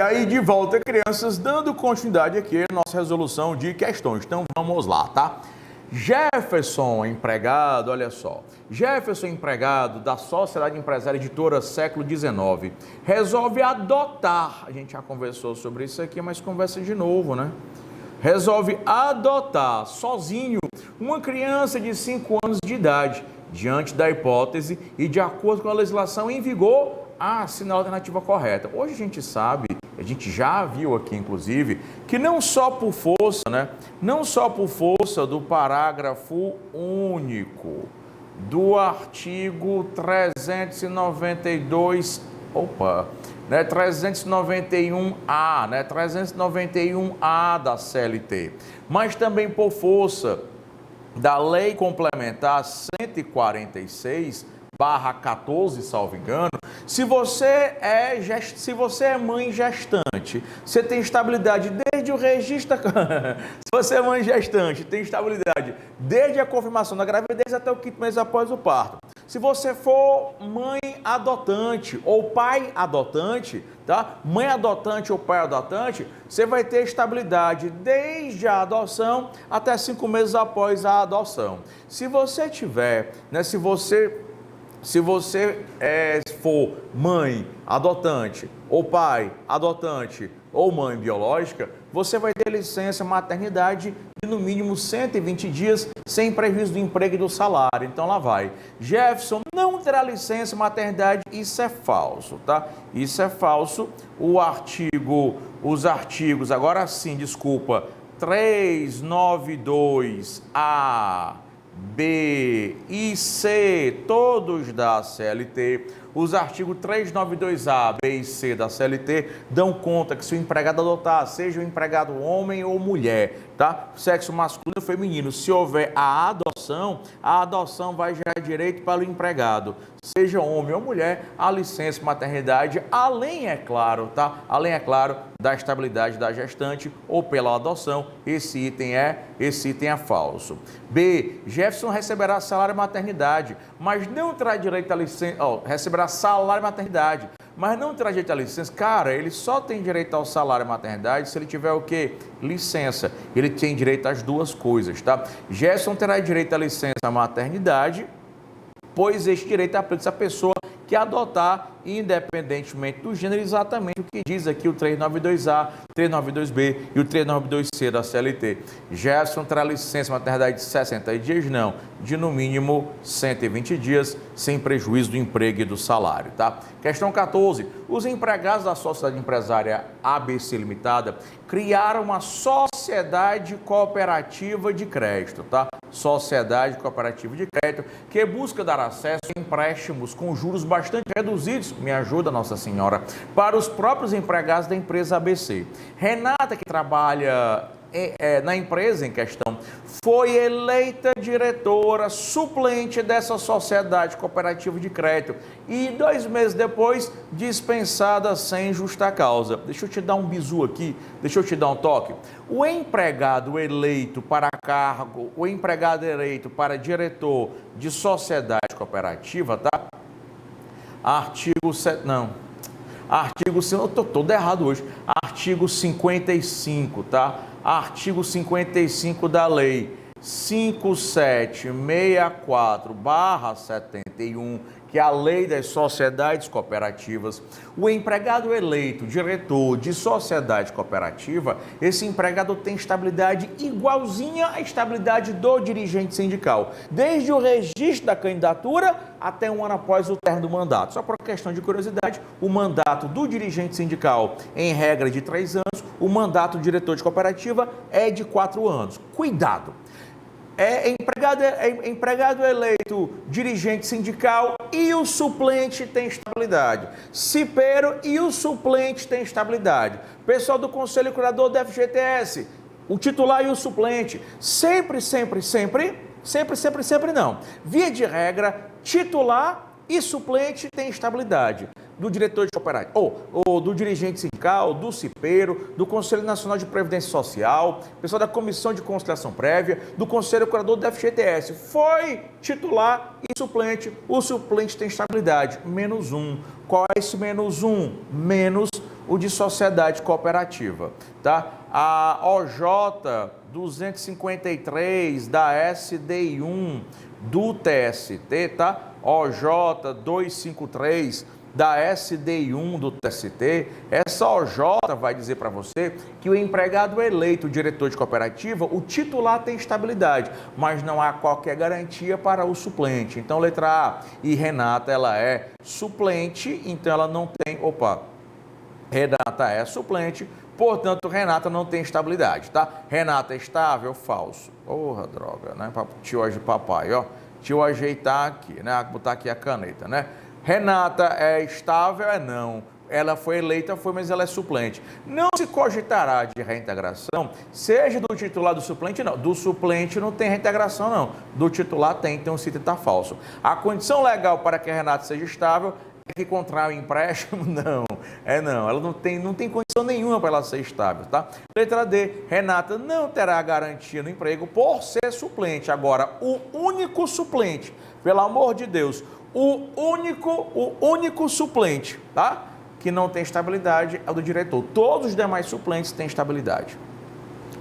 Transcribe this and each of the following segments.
E aí, de volta, crianças, dando continuidade aqui à nossa resolução de questões. Então, vamos lá, tá? Jefferson, empregado, olha só. Jefferson, empregado da Sociedade Empresária Editora Século XIX, resolve adotar, a gente já conversou sobre isso aqui, mas conversa de novo, né? Resolve adotar sozinho uma criança de 5 anos de idade, diante da hipótese e de acordo com a legislação em vigor, assina a alternativa correta. Hoje a gente sabe, a gente já viu aqui inclusive, que não só por força, né? Não só por força do parágrafo único do artigo 392, 391A, 391A da CLT, mas também por força da Lei Complementar 146/14, salvo engano, se você é mãe gestante, você tem estabilidade desde o registro, se você é mãe gestante, tem estabilidade desde a confirmação da gravidez até o 5º mês após o parto. Se você for mãe adotante ou pai adotante, tá? Mãe adotante ou pai adotante, você vai ter estabilidade desde a adoção até 5 meses após a adoção. Se você tiver, né, se você for mãe adotante, ou pai adotante, ou mãe biológica, você vai ter licença maternidade de no mínimo 120 dias, sem prejuízo do emprego e do salário. Então lá vai. Jefferson não terá licença maternidade, isso é falso, tá? Isso é falso. Os artigos, agora sim, desculpa, 392A, B e C, todos da CLT, os artigos 392A, B e C da CLT dão conta que se o empregado adotar, seja o empregado homem ou mulher, tá? Sexo masculino ou feminino, se houver a adoção vai gerar direito para o empregado, seja homem ou mulher, a licença maternidade, além, é claro, tá? Além, é claro, da estabilidade da gestante ou pela adoção, esse item é falso. B, Jefferson receberá salário maternidade, mas não terá direito à licença, receberá salário maternidade, mas não terá direito à licença. Cara, ele só tem direito ao salário maternidade se ele tiver o quê? Licença. Ele tem direito às duas coisas, tá? Jefferson terá direito à licença maternidade, pois este direito aplica-se à pessoa que adotar, independentemente do gênero, exatamente o que diz aqui o 392A, 392B e o 392C da CLT. Jefferson terá licença maternidade de 60 dias, não, de no mínimo 120 dias, sem prejuízo do emprego e do salário, tá? Questão 14. Os empregados da Sociedade Empresária ABC Limitada criaram uma sociedade cooperativa de crédito, tá? Sociedade cooperativa de crédito que busca dar acesso a empréstimos com juros bastante reduzidos, me ajuda Nossa Senhora, para os próprios empregados da empresa ABC. Renata, que trabalha na empresa em questão, foi eleita diretora suplente dessa sociedade cooperativa de crédito e 2 meses depois dispensada sem justa causa. Deixa eu te dar um bizu aqui, deixa eu te dar um toque. O empregado eleito para cargo, o empregado eleito para diretor de sociedade cooperativa, tá? Artigo 55, tá? Artigo 55 da Lei 5764/71, que é a Lei das Sociedades Cooperativas. O empregado eleito diretor de sociedade cooperativa, esse empregado tem estabilidade igualzinha à estabilidade do dirigente sindical, desde o registro da candidatura até 1 ano após o término do mandato. Só por questão de curiosidade, o mandato do dirigente sindical, em regra de 3 anos, o mandato do diretor de cooperativa é de 4 anos. Cuidado! Empregado eleito dirigente sindical e o suplente tem estabilidade. Cipeiro e o suplente tem estabilidade. Pessoal do Conselho Curador do FGTS, o titular e o suplente. Sempre não. Via de regra, titular e suplente tem estabilidade. Do diretor de cooperativa, ou do dirigente sindical, do cipeiro, do Conselho Nacional de Previdência Social, pessoal da Comissão de Conciliação Prévia, do Conselho Curador do FGTS. Foi titular e suplente, o suplente tem estabilidade, -1. Qual é esse -1? Menos o de sociedade cooperativa, tá? A OJ 253 da SDI1 do TST, tá? OJ 253 da SDI1 do TST, essa OJ vai dizer para você que o empregado eleito diretor de cooperativa, o titular tem estabilidade, mas não há qualquer garantia para o suplente. Então, letra A, e Renata, ela é suplente, então ela não tem, Renata é suplente, portanto, Renata não tem estabilidade, tá? Renata é estável, falso. Porra, droga, né? Tio hoje, papai, ó. Deixa eu ajeitar aqui, né? Botar aqui a caneta, né? Renata é estável? É não. Ela foi eleita, mas ela é suplente. Não se cogitará de reintegração, seja do titular do suplente, não. Do suplente não tem reintegração, não. Do titular tem, então o sítio está falso. A condição legal para que a Renata seja estável é que contraia o empréstimo? Não. Não. Ela não tem condição nenhuma para ela ser estável, tá? Letra D, Renata não terá garantia no emprego por ser suplente. Agora, o único suplente, pelo amor de Deus, o único suplente, tá? Que não tem estabilidade é o do diretor. Todos os demais suplentes têm estabilidade.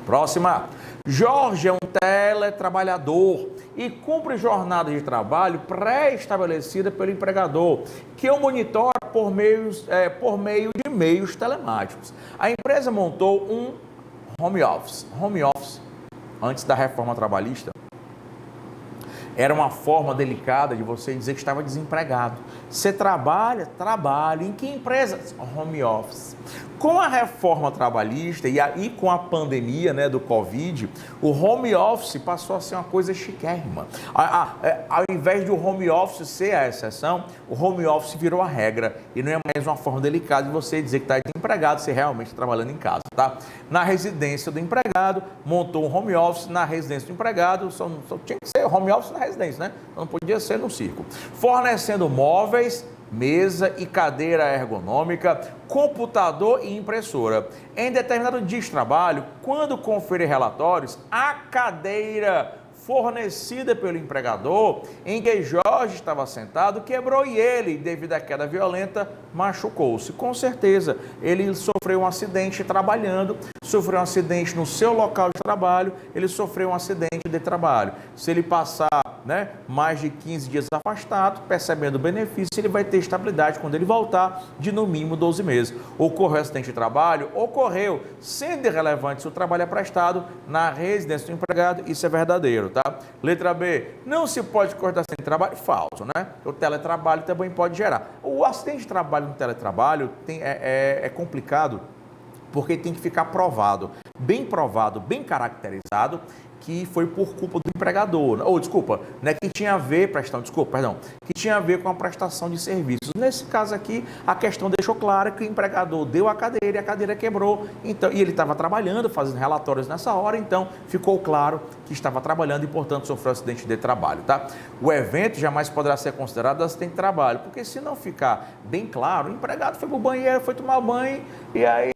Próxima. Jorge é um teletrabalhador e cumpre jornada de trabalho pré-estabelecida pelo empregador, que o monitora por meio de meios telemáticos. A empresa montou um home office. Home office, antes da reforma trabalhista, era uma forma delicada de você dizer que estava desempregado. Você trabalha? Trabalha. Em que empresa? Home office. Com a reforma trabalhista e aí com a pandemia, né, do Covid, o home office passou a ser uma coisa chiquérrima. Ao invés do home office ser a exceção, o home office virou a regra. E não é mais uma forma delicada de você dizer que está desempregado, você realmente está trabalhando em casa, tá? Na residência do empregado, montou um home office. Na residência do empregado, só tinha que ser home office na residência, né? Não podia ser no circo. Fornecendo móveis, mesa e cadeira ergonômica, computador e impressora. Em determinado dia de trabalho, quando conferir relatórios, a cadeira fornecida pelo empregador, em que Jorge estava sentado, quebrou e ele, devido à queda violenta, machucou-se. Com certeza, ele sofreu um acidente trabalhando, sofreu um acidente no seu local de trabalho, ele sofreu um acidente de trabalho. Se ele passar, né, mais de 15 dias afastado, percebendo o benefício, ele vai ter estabilidade quando ele voltar de no mínimo 12 meses. Ocorreu acidente de trabalho? Ocorreu, sendo irrelevante se o trabalho é prestado na residência do empregado, isso é verdadeiro, tá? Letra B, não se pode cortar acidente de trabalho? Falso, né? O teletrabalho também pode gerar. O acidente de trabalho no teletrabalho é complicado, porque tem que ficar provado, bem caracterizado, que foi por culpa do empregador, né, que tinha a ver, que tinha a ver com a prestação de serviços. Nesse caso aqui, a questão deixou clara que o empregador deu a cadeira e a cadeira quebrou, então, e ele estava trabalhando, fazendo relatórios nessa hora, então ficou claro que estava trabalhando e, portanto, sofreu acidente de trabalho, tá? O evento jamais poderá ser considerado acidente de trabalho, porque se não ficar bem claro, o empregado foi para o banheiro, foi tomar banho, e aí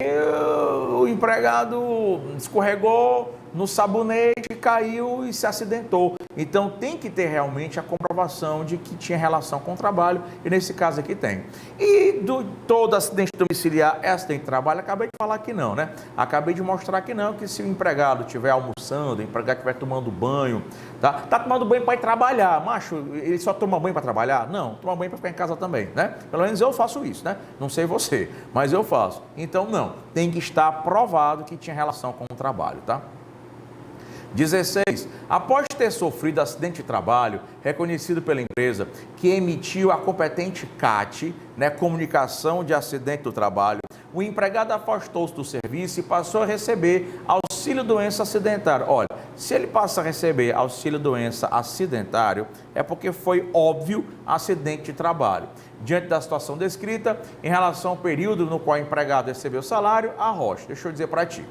o empregado escorregou no sabonete, caiu e se acidentou. Então tem que ter realmente a comprovação de que tinha relação com o trabalho, e nesse caso aqui tem. E todo acidente domiciliar é acidente de trabalho? Acabei de falar que não, né? Acabei de mostrar que não, que se o empregado estiver almoçando, o empregado estiver tomando banho, tá tomando banho para ir trabalhar, macho, ele só toma banho para trabalhar? Não, toma banho para ficar em casa também, né? Pelo menos eu faço isso, né? Não sei você, mas eu faço. Então não, tem que estar provado que tinha relação com o trabalho, tá? 16. Após ter sofrido acidente de trabalho reconhecido pela empresa, que emitiu a competente CAT, né, comunicação de acidente do trabalho, o empregado afastou-se do serviço e passou a receber auxílio-doença acidentário. Olha, se ele passa a receber auxílio-doença acidentário, é porque foi óbvio acidente de trabalho. Diante da situação descrita, em relação ao período no qual o empregado recebeu o salário, arrocha. Deixa eu dizer para ti.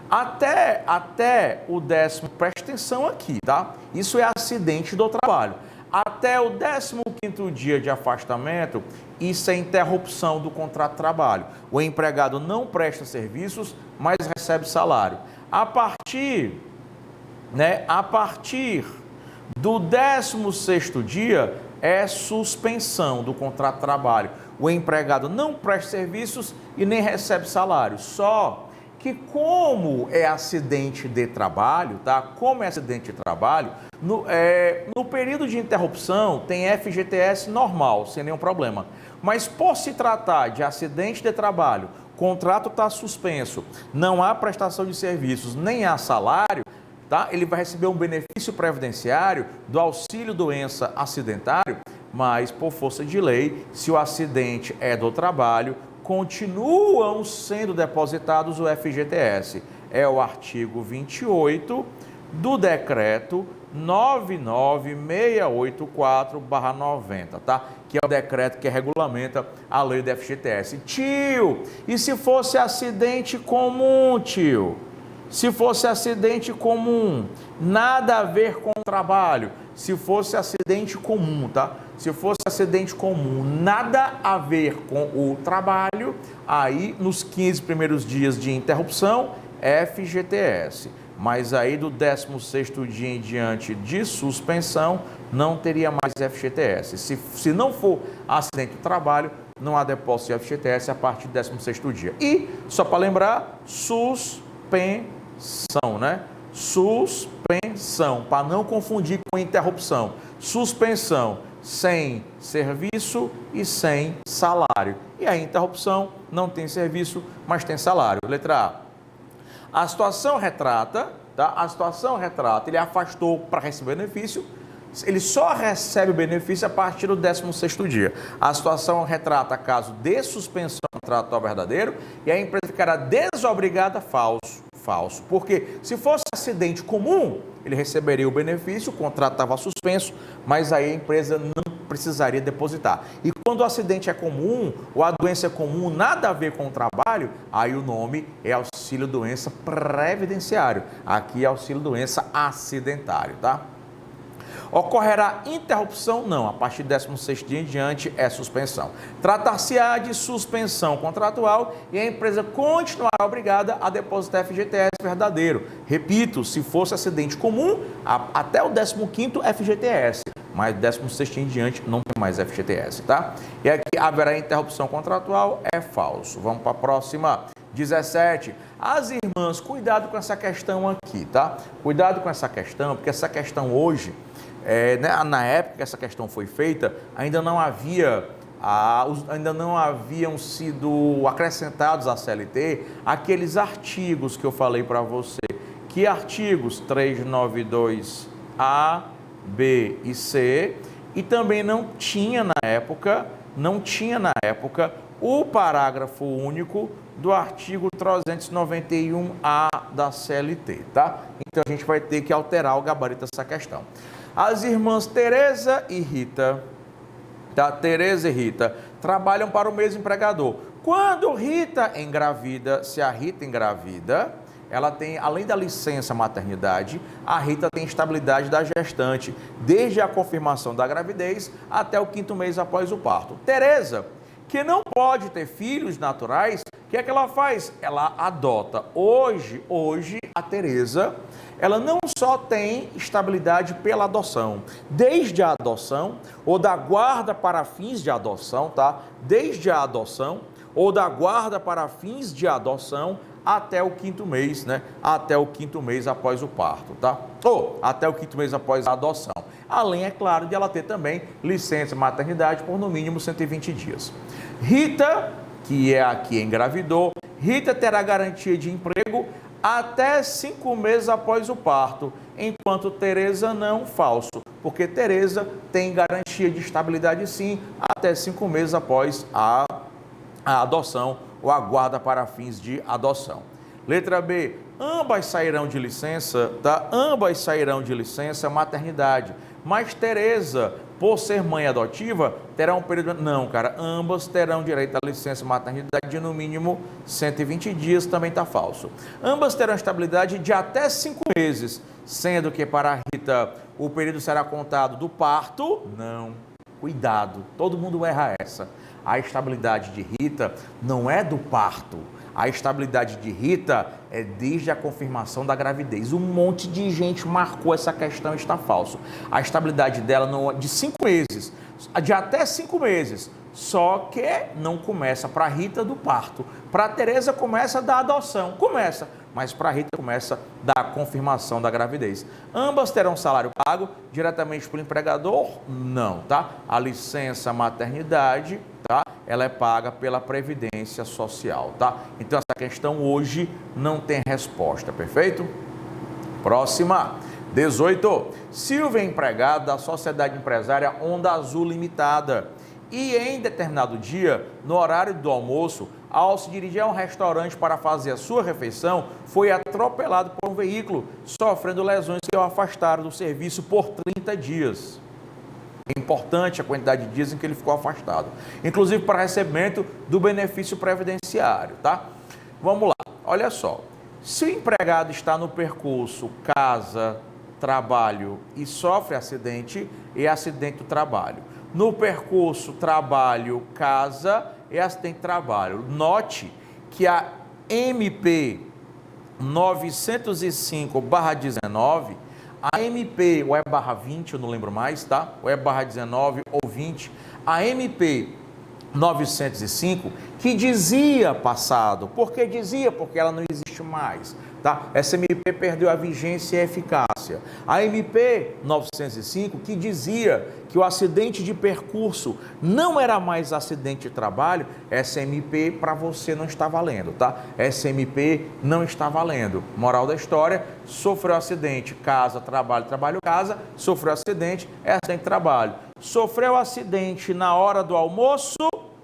Até o 10º, presta atenção aqui, tá? Isso é acidente do trabalho. Até o 15º dia de afastamento, isso é interrupção do contrato de trabalho. O empregado não presta serviços, mas recebe salário. A partir Do 16º dia é suspensão do contrato de trabalho. O empregado não presta serviços e nem recebe salário. Só que como é acidente de trabalho, tá? Como é acidente de trabalho, no período de interrupção tem FGTS normal, sem nenhum problema. Mas por se tratar de acidente de trabalho, contrato está suspenso, não há prestação de serviços, nem há salário, tá? Ele vai receber um benefício previdenciário do auxílio doença acidentário, mas por força de lei, se o acidente é do trabalho, continuam sendo depositados o FGTS. É o artigo 28 do decreto 99684/90, tá? Que é o decreto que regulamenta a lei do FGTS. Tio, e se fosse acidente comum, tio? Se fosse acidente comum, nada a ver com o trabalho. Se fosse acidente comum, tá? Se fosse acidente comum, nada a ver com o trabalho, aí nos 15 primeiros dias de interrupção, FGTS. Mas aí do 16º dia em diante de suspensão, não teria mais FGTS. Se não for acidente de trabalho, não há depósito de FGTS a partir do 16º dia. E, só para lembrar, suspensão, né? Suspensão, para não confundir com interrupção. Suspensão sem serviço e sem salário. E a interrupção não tem serviço, mas tem salário. Letra A. A situação retrata, tá? A situação retrata, ele afastou para receber benefício, ele só recebe o benefício a partir do 16º dia. A situação retrata caso de suspensão contratual verdadeiro e a empresa ficará desobrigada, falso. Porque se fosse acidente comum, ele receberia o benefício, o contrato estava suspenso, mas aí a empresa não precisaria depositar. E quando o acidente é comum, ou a doença é comum, nada a ver com o trabalho, aí o nome é auxílio doença previdenciário. Aqui é auxílio doença acidentário, tá? Ocorrerá interrupção? Não, a partir do 16º dia em diante é suspensão. Tratar-se-á de suspensão contratual e a empresa continuará obrigada a depositar FGTS verdadeiro. Repito, se fosse acidente comum, até o 15º FGTS, mas 16º em diante não tem mais FGTS, tá? E aqui haverá interrupção contratual, é falso. Vamos para a próxima. 17. As irmãs, cuidado com essa questão aqui, tá? Cuidado com essa questão, porque essa questão hoje, na época que essa questão foi feita, ainda não haviam sido acrescentados à CLT aqueles artigos que eu falei para você. Que artigos? 392A, B e C. E também não tinha na época o parágrafo único do artigo 391A da CLT, tá? Então a gente vai ter que alterar o gabarito dessa questão. As irmãs Tereza e Rita, tá? Tereza e Rita trabalham para o mesmo empregador. Quando Rita engravida, se a Rita engravida, ela tem, além da licença maternidade, a Rita tem estabilidade da gestante, desde a confirmação da gravidez até o 5º mês após o parto. Tereza, que não pode ter filhos naturais, o que é que ela faz? Ela adota. Hoje a Tereza, ela não só tem estabilidade pela adoção, desde a adoção, ou da guarda para fins de adoção, tá? Desde a adoção, ou da guarda para fins de adoção, até o 5º mês, né? Até o 5º mês após o parto, tá? Ou até o 5º mês após a adoção. Além, é claro, de ela ter também licença maternidade por no mínimo 120 dias. Rita, que é a que engravidou, Rita terá garantia de emprego até 5 meses após o parto, enquanto Tereza não, falso, porque Tereza tem garantia de estabilidade sim, até 5 meses após a adoção ou a guarda para fins de adoção. Letra B, ambas sairão de licença, tá? Ambas sairão de licença maternidade, mas Tereza, por ser mãe adotiva, terá um período... Não, cara, ambas terão direito à licença maternidade de no mínimo 120 dias, também está falso. Ambas terão estabilidade de até 5 meses, sendo que para a Rita o período será contado do parto. Não, cuidado, todo mundo erra essa. A estabilidade de Rita não é do parto. A estabilidade de Rita é desde a confirmação da gravidez. Um monte de gente marcou essa questão e está falso. A estabilidade dela de 5 meses, de até 5 meses. Só que não começa para a Rita do parto. Para a Tereza começa da adoção. Começa. Mas para a Rita começa da confirmação da gravidez. Ambas terão salário pago diretamente pelo empregador? Não, tá? A licença maternidade, tá? Ela é paga pela Previdência Social, tá? Então essa questão hoje não tem resposta, perfeito? Próxima. 18. Silvia é empregada da Sociedade Empresária Onda Azul Limitada e em determinado dia, no horário do almoço, ao se dirigir a um restaurante para fazer a sua refeição, foi atropelado por um veículo, sofrendo lesões que o afastaram do serviço por 30 dias. É importante a quantidade de dias em que ele ficou afastado, inclusive para recebimento do benefício previdenciário, tá? Vamos lá, olha só. Se o empregado está no percurso casa, trabalho e sofre acidente, é acidente do trabalho. No percurso trabalho, casa e acidente de trabalho. Note que a MP 905/19, a MP, ou é /20, eu não lembro mais, tá? Ou é /19 ou 20, a MP 905, que dizia passado. Por que dizia? Porque ela não existe mais, tá? Essa MP perdeu a vigência e a eficácia. A MP 905, que dizia que o acidente de percurso não era mais acidente de trabalho, essa MP para você não está valendo, tá? Essa MP não está valendo. Moral da história, sofreu acidente, casa, trabalho, trabalho, casa, sofreu acidente, é acidente de trabalho. Sofreu acidente na hora do almoço,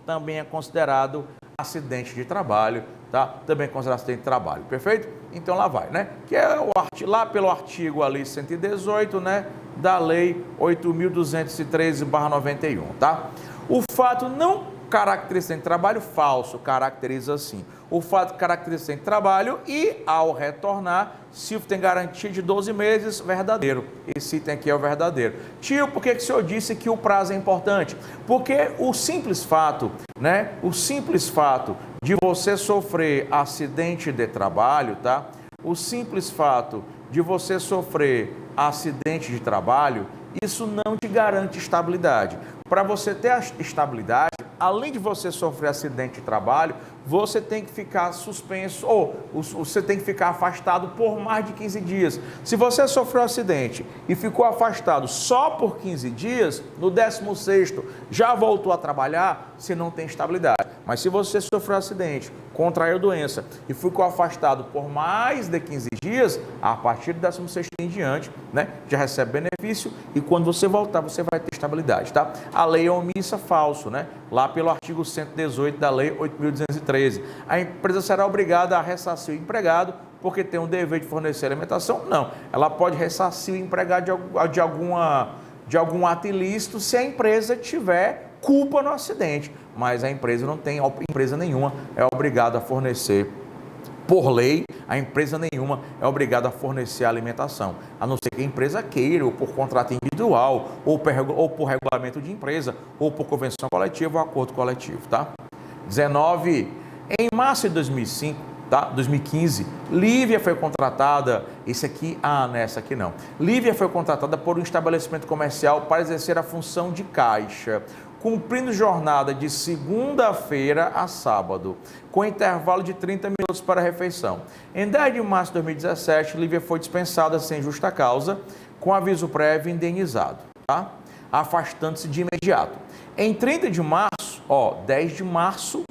também é considerado acidente de trabalho, tá? Também é considerado acidente de trabalho, perfeito? Então lá vai, né? Que é lá pelo artigo ali 118, né? Da lei 8.213/91, tá? O fato não caracteriza acidente de trabalho, falso, caracteriza assim. O fato caracteriza acidente de trabalho e, ao retornar, Silvio tem garantia de 12 meses, verdadeiro. Esse item aqui é o verdadeiro. Tio, por que o senhor disse que o prazo é importante? Porque o simples fato, né? O simples fato de você sofrer acidente de trabalho, tá? O simples fato de você sofrer acidente de trabalho, isso não te garante estabilidade. Para você ter a estabilidade, além de você sofrer acidente de trabalho, você tem que ficar suspenso ou você tem que ficar afastado por mais de 15 dias. Se você sofreu um acidente e ficou afastado só por 15 dias, no 16º já voltou a trabalhar, você não tem estabilidade. Mas se você sofreu um acidente, contraiu doença e ficou afastado por mais de 15 dias, a partir do 16º em diante, né, já recebe benefício e quando você voltar, você vai ter estabilidade, tá? A lei é omissa, falso, né? Lá pelo artigo 118 da lei 8.213. A empresa será obrigada a ressarcir o empregado porque tem um dever de fornecer alimentação? Não. Ela pode ressarcir o empregado de algum ato ilícito se a empresa tiver culpa no acidente, mas a empresa não tem, empresa nenhuma é obrigada a fornecer, por lei, a empresa nenhuma é obrigada a fornecer a alimentação, a não ser que a empresa queira, ou por contrato individual, ou por regulamento de empresa, ou por convenção coletiva ou acordo coletivo, tá? 19. Em março de 2005, tá? 2015, Lívia foi contratada, nessa aqui não. Lívia foi contratada por um estabelecimento comercial para exercer a função de caixa, cumprindo jornada de segunda-feira a sábado, com intervalo de 30 minutos para a refeição. Em 10 de março de 2017, Lívia foi dispensada sem justa causa, com aviso prévio e indenizado, tá? Afastando-se de imediato. Em 30 de março, 10 de março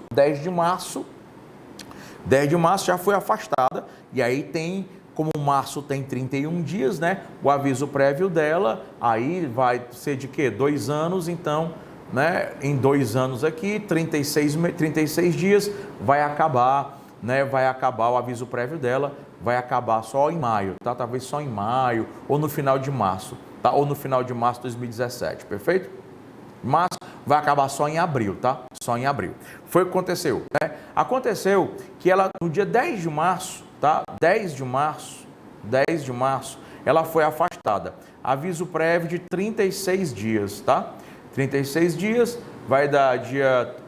já foi afastada, e aí tem, como março tem 31 dias, né? O aviso prévio dela, aí vai ser de quê? 2 anos, então, né? Em 2 anos aqui, 36 dias, vai acabar, né? Vai acabar o aviso prévio dela, vai acabar só em maio, tá? Talvez só em maio, ou no final de março, tá? Ou no final de março de 2017, perfeito? Março vai acabar só em abril, tá? Só em abril. Foi o que aconteceu, né? Aconteceu que ela, no dia 10 de março, tá? 10 de março, ela foi afastada. Aviso prévio de 36 dias, tá? 36 dias, vai dar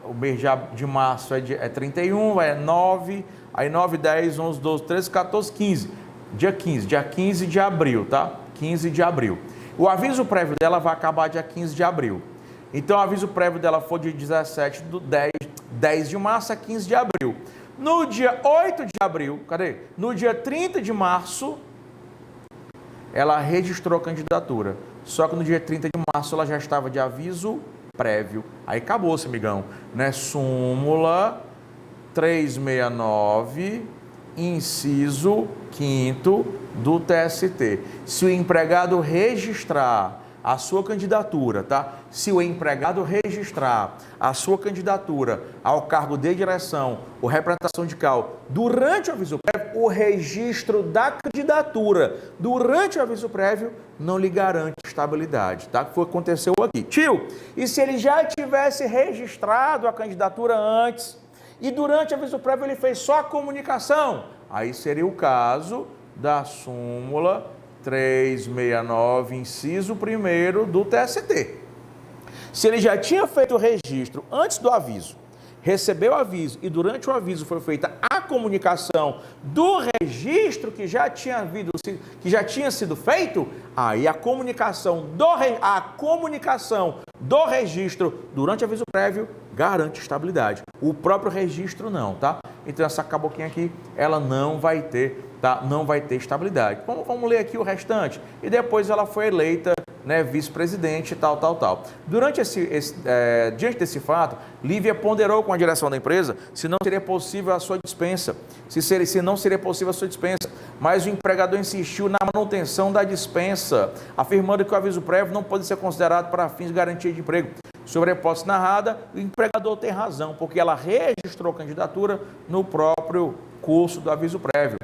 o mês de março é 31, é 9, aí 9, 10, 11, 12, 13, 14, 15. Dia 15 de abril, tá? 15 de abril. O aviso prévio dela vai acabar dia 15 de abril. Então, o aviso prévio dela foi de 17 do 10 de março a 15 de abril. No dia 8 de abril, cadê? No dia 30 de março, ela registrou a candidatura. Só que no dia 30 de março ela já estava de aviso prévio. Aí acabou-se, amigão, né? Súmula 369, inciso 5º do TST. Se o empregado registrar a sua candidatura, tá? Se o empregado registrar a sua candidatura ao cargo de direção ou representação sindical durante o aviso prévio, o registro da candidatura durante o aviso prévio não lhe garante estabilidade, tá? Que foi o que aconteceu aqui. Tio, e se ele já tivesse registrado a candidatura antes e durante o aviso prévio ele fez só a comunicação? Aí seria o caso da súmula 369, inciso 1º do TST. Se ele já tinha feito o registro antes do aviso, recebeu o aviso e durante o aviso foi feita a comunicação do registro que já tinha sido feito, aí a comunicação do registro durante o aviso prévio garante estabilidade. O próprio registro não, tá? Então essa caboquinha aqui, ela não vai ter, tá? Não vai ter estabilidade. Vamos ler aqui o restante. E depois ela foi eleita, né, vice-presidente, tal. Durante diante desse fato, Lívia ponderou com a direção da empresa se não seria possível a sua dispensa, se não seria possível a sua dispensa, mas o empregador insistiu na manutenção da dispensa, afirmando que o aviso prévio não pode ser considerado para fins de garantia de emprego. Sobre a hipótese narrada, o empregador tem razão, porque ela registrou a candidatura no próprio curso do aviso prévio.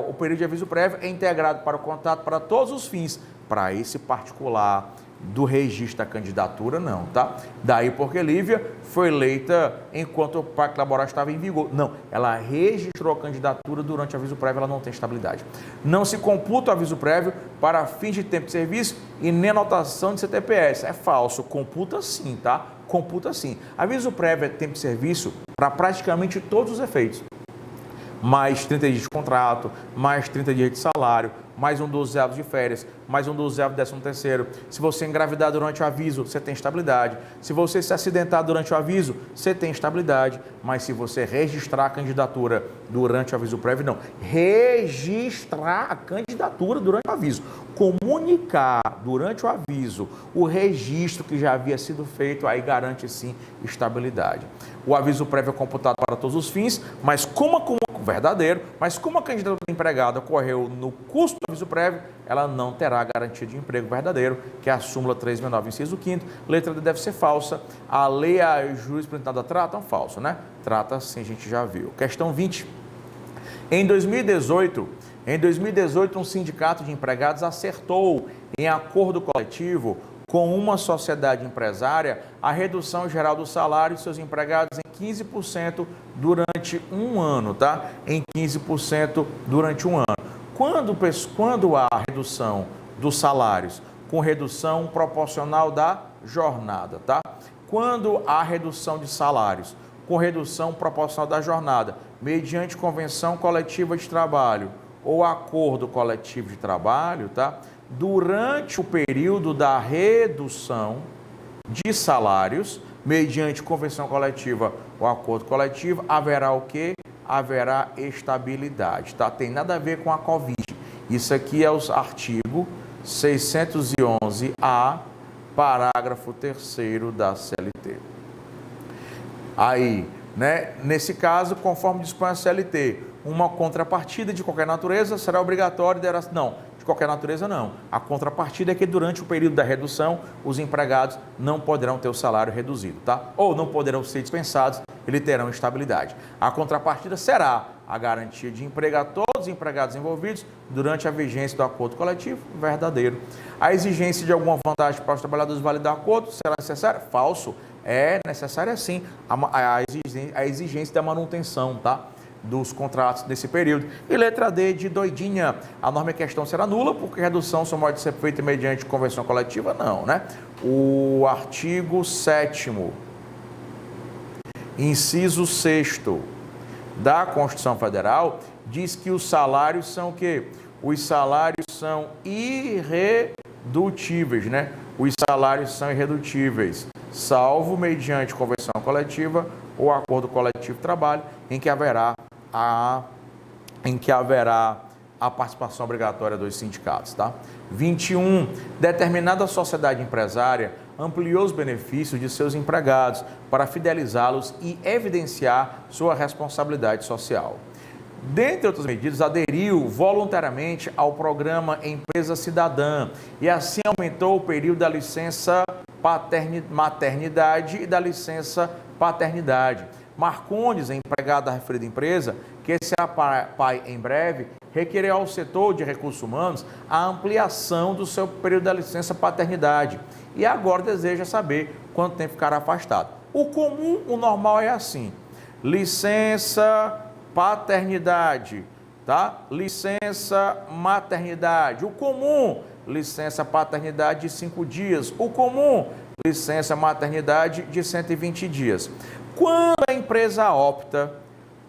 O período de aviso prévio é integrado para o contrato para todos os fins. Para esse particular do registro da candidatura, não, tá? Daí porque Lívia foi eleita enquanto o Pacto Laboral estava em vigor. Não, ela registrou a candidatura durante o aviso prévio, ela não tem estabilidade. Não se computa o aviso prévio para fins de tempo de serviço e nem anotação de CTPS. É falso, computa sim, tá? Computa sim. Aviso prévio é tempo de serviço para praticamente todos os efeitos. Mais 30 dias de contrato, mais 30 dias de salário, mais um 12º de férias, mais um 12º de 13º. Se você engravidar durante o aviso, você tem estabilidade. Se você se acidentar durante o aviso, você tem estabilidade. Mas se você registrar a candidatura durante o aviso prévio, não. Registrar a candidatura durante o aviso. Comunicar durante o aviso o registro que já havia sido feito, aí garante sim estabilidade. O aviso prévio é computado para todos os fins, mas como a candidatura do empregado ocorreu no curso do aviso prévio, ela não terá garantia de emprego verdadeiro, que é a súmula 369, inciso 5º, letra D deve ser falsa. A lei e a jurisprudência tratam falso, né? Trata sim, a gente já viu. Questão 20. Em 2018, um sindicato de empregados acertou, em acordo coletivo, com uma sociedade empresária, a redução geral do salário de seus empregados em 15% durante um ano, tá? Em 15% durante um ano. Quando há redução dos salários com redução proporcional da jornada, tá? Quando há redução de salários com redução proporcional da jornada, mediante convenção coletiva de trabalho ou acordo coletivo de trabalho, tá? Durante o período da redução de salários, mediante convenção coletiva ou acordo coletivo, haverá o quê? Haverá estabilidade, tá? Tem nada a ver com a Covid. Isso aqui é o artigo 611-A, parágrafo 3º da CLT. Aí, né, nesse caso, conforme dispõe a CLT, uma contrapartida de qualquer natureza será obrigatória e não, de qualquer natureza não. A contrapartida é que durante o período da redução, os empregados não poderão ter o salário reduzido, tá? Ou não poderão ser dispensados, eles terão estabilidade. A contrapartida será a garantia de emprego a todos os empregados envolvidos durante a vigência do acordo coletivo verdadeiro. A exigência de alguma vantagem para os trabalhadores validar o acordo será necessária? Falso. É necessária sim a exigência da manutenção, tá? dos contratos nesse período. E letra D de doidinha, a norma em questão será nula, porque redução só pode ser feita mediante convenção coletiva? Não, né? O artigo 7º, inciso 6º da Constituição Federal diz que os salários são o quê? Os salários são irredutíveis, né? Os salários são irredutíveis, salvo mediante convenção coletiva ou acordo coletivo de trabalho, em que haverá a participação obrigatória dos sindicatos, tá? 21. Determinada sociedade empresária ampliou os benefícios de seus empregados para fidelizá-los e evidenciar sua responsabilidade social. Dentre outras medidas, aderiu voluntariamente ao programa Empresa Cidadã e assim aumentou o período da licença maternidade e da licença paternidade. Marcondes, empregado da referida empresa, que será pai em breve, requereu ao setor de recursos humanos a ampliação do seu período da licença paternidade e agora deseja saber quanto tempo ficará afastado. O comum, o normal é assim: licença paternidade, tá? Licença maternidade. O comum, licença paternidade de 5 dias. O comum, licença maternidade de 120 dias. Quando a empresa opta,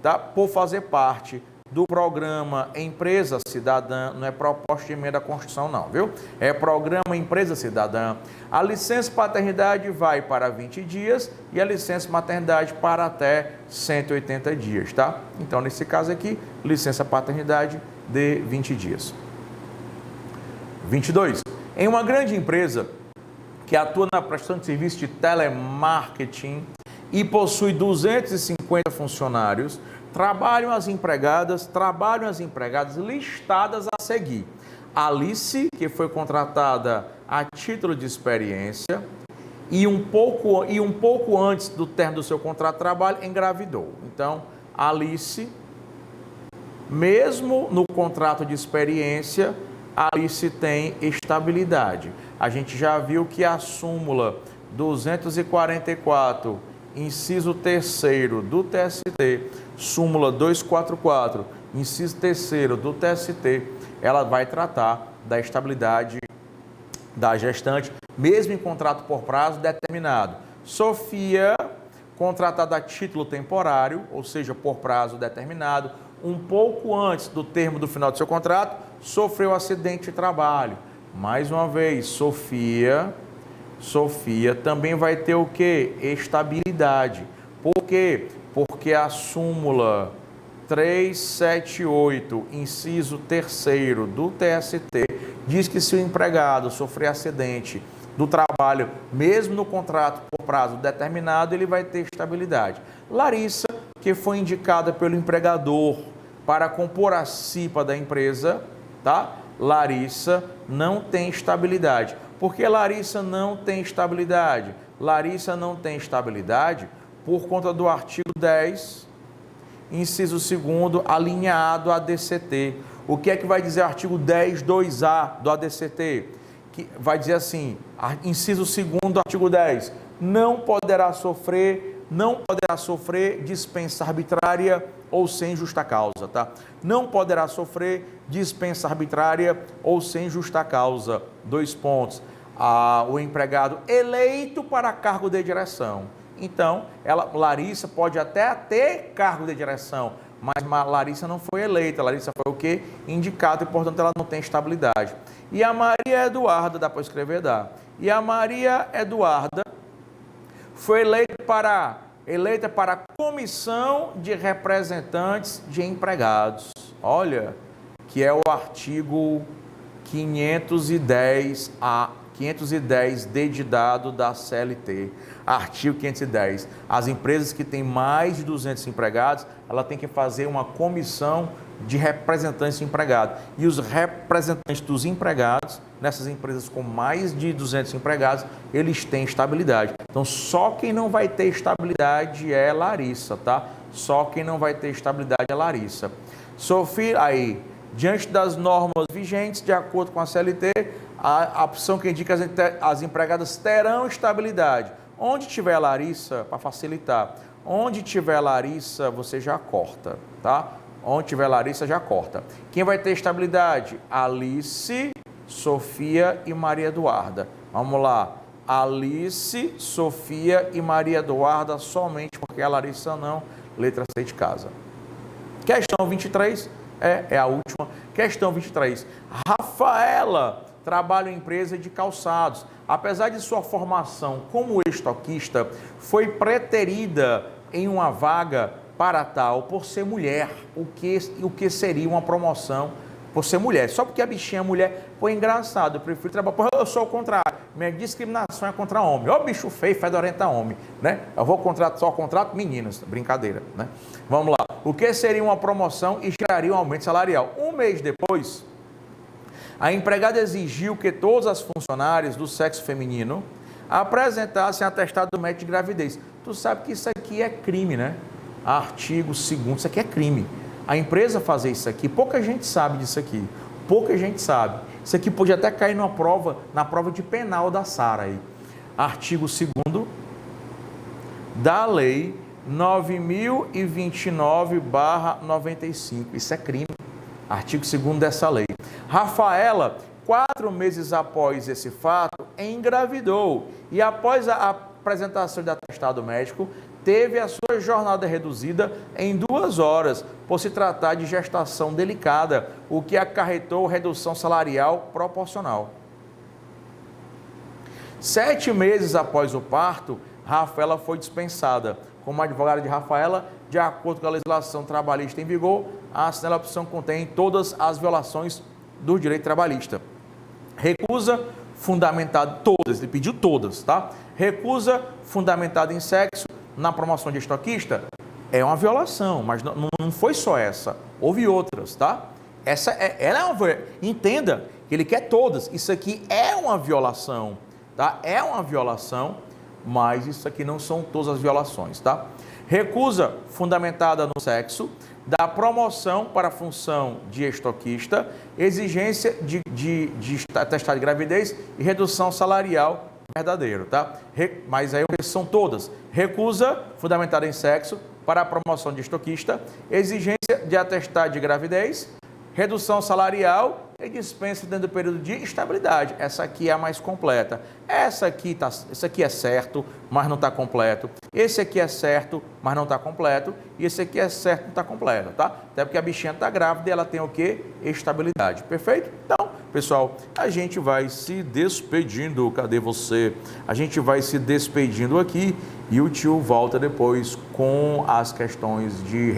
tá, por fazer parte do programa Empresa Cidadã, não é proposta de emenda à Constituição não, viu? É programa Empresa Cidadã. A licença paternidade vai para 20 dias e a licença maternidade para até 180 dias, tá? Então, nesse caso aqui, licença paternidade de 20 dias. 22. Em uma grande empresa que atua na prestação de serviço de telemarketing e possui 250 funcionários, trabalham as empregadas listadas a seguir. Alice, que foi contratada a título de experiência e um pouco antes do término do seu contrato de trabalho, engravidou. Então, Alice, mesmo no contrato de experiência, Alice tem estabilidade. A gente já viu que a súmula 244, inciso 3º do TST, súmula 244, inciso 3º do TST, ela vai tratar da estabilidade da gestante, mesmo em contrato por prazo determinado. Sofia, contratada a título temporário, ou seja, por prazo determinado, um pouco antes do termo do final do seu contrato, sofreu acidente de trabalho. Mais uma vez, Sofia também vai ter o quê? Estabilidade. Por quê? Porque a súmula 378, inciso 3º do TST, diz que se o empregado sofrer acidente do trabalho, mesmo no contrato por prazo determinado, ele vai ter estabilidade. Larissa, que foi indicada pelo empregador para compor a CIPA da empresa, tá? Larissa não tem estabilidade. Por que Larissa não tem estabilidade? Larissa não tem estabilidade por conta do artigo 10, inciso 2º, alinhado à DCT. O que é que vai dizer o artigo 10, 2A do ADCT? Que vai dizer assim, inciso 2º do artigo 10, não poderá sofrer dispensa arbitrária ou sem justa causa, tá? Não poderá sofrer dispensa arbitrária ou sem justa causa. 2 pontos. O empregado eleito para cargo de direção. Então, Larissa pode até ter cargo de direção, mas Larissa não foi eleita. Larissa foi o quê? Indicada e, portanto, ela não tem estabilidade. E a Maria Eduarda, dá para escrever? Dá. E a Maria Eduarda foi eleita para a Comissão de Representantes de Empregados. Olha, que é o artigo 510D de dado da CLT. Artigo 510. As empresas que têm mais de 200 empregados, ela tem que fazer uma comissão de representantes de empregados. E os representantes dos empregados, nessas empresas com mais de 200 empregados, eles têm estabilidade. Então, só quem não vai ter estabilidade é Larissa, tá? Só quem não vai ter estabilidade é Larissa. Sofia, aí, diante das normas vigentes, de acordo com a CLT, a opção que indica as empregadas terão estabilidade. Onde tiver a Larissa, para facilitar, Onde tiver Larissa, você já corta, tá? Onde tiver Larissa, já corta. Quem vai ter estabilidade? Alice, Sofia e Maria Eduarda. Vamos lá. Alice, Sofia e Maria Eduarda somente, porque a Larissa não. Letra C de casa. Questão 23 é a última. Questão 23. Rafaela trabalha em empresa de calçados. Apesar de sua formação como estoquista, foi preterida em uma vaga para tal por ser mulher. O que seria uma promoção por ser mulher? Só porque a bichinha é mulher, foi engraçado. Eu prefiro trabalhar. Eu sou o contrário. Minha discriminação é contra homem. Ó, bicho feio, fedorenta homem, né? Eu vou só contrato meninas. Brincadeira, né? Vamos lá. O que seria uma promoção e geraria um aumento salarial? Um mês depois, a empregada exigiu que todas as funcionárias do sexo feminino apresentassem atestado médico de gravidez. Tu sabe que isso aqui é crime, né? Artigo 2º, isso aqui é crime. A empresa fazer isso aqui, pouca gente sabe disso aqui. Pouca gente sabe. Isso aqui pode até cair na prova de penal da Sara aí. Artigo 2º da lei 9.029/95. Isso é crime. Artigo 2º dessa lei. Rafaela, 4 meses após esse fato, engravidou e após a apresentação de atestado médico, teve a sua jornada reduzida em 2 horas, por se tratar de gestação delicada, o que acarretou redução salarial proporcional. 7 meses após o parto, Rafaela foi dispensada. Como advogada de Rafaela, de acordo com a legislação trabalhista em vigor, a opção contém todas as violações do direito trabalhista. Recusa fundamentada, todas, ele pediu todas, tá? Recusa fundamentada em sexo na promoção de estoquista é uma violação, mas não foi só essa, houve outras, tá? Ela é uma, entenda que ele quer todas, isso aqui é uma violação, tá? É uma violação, mas isso aqui não são todas as violações, tá? Recusa fundamentada no sexo, da promoção para a função de estoquista, exigência de atestado de gravidez e redução salarial verdadeiro, tá? Mas aí são todas. Recusa fundamentada em sexo para a promoção de estoquista, exigência de atestado de gravidez, redução salarial e dispensa dentro do período de estabilidade. Essa aqui é a mais completa. Esse aqui é certo, mas não está completo. Esse aqui é certo, mas não está completo. E esse aqui é certo, não está completo, tá? Até porque a bichinha está grávida e ela tem o quê? Estabilidade. Perfeito? Então, pessoal, a gente vai se despedindo. Cadê você? A gente vai se despedindo aqui e o tio volta depois com as questões de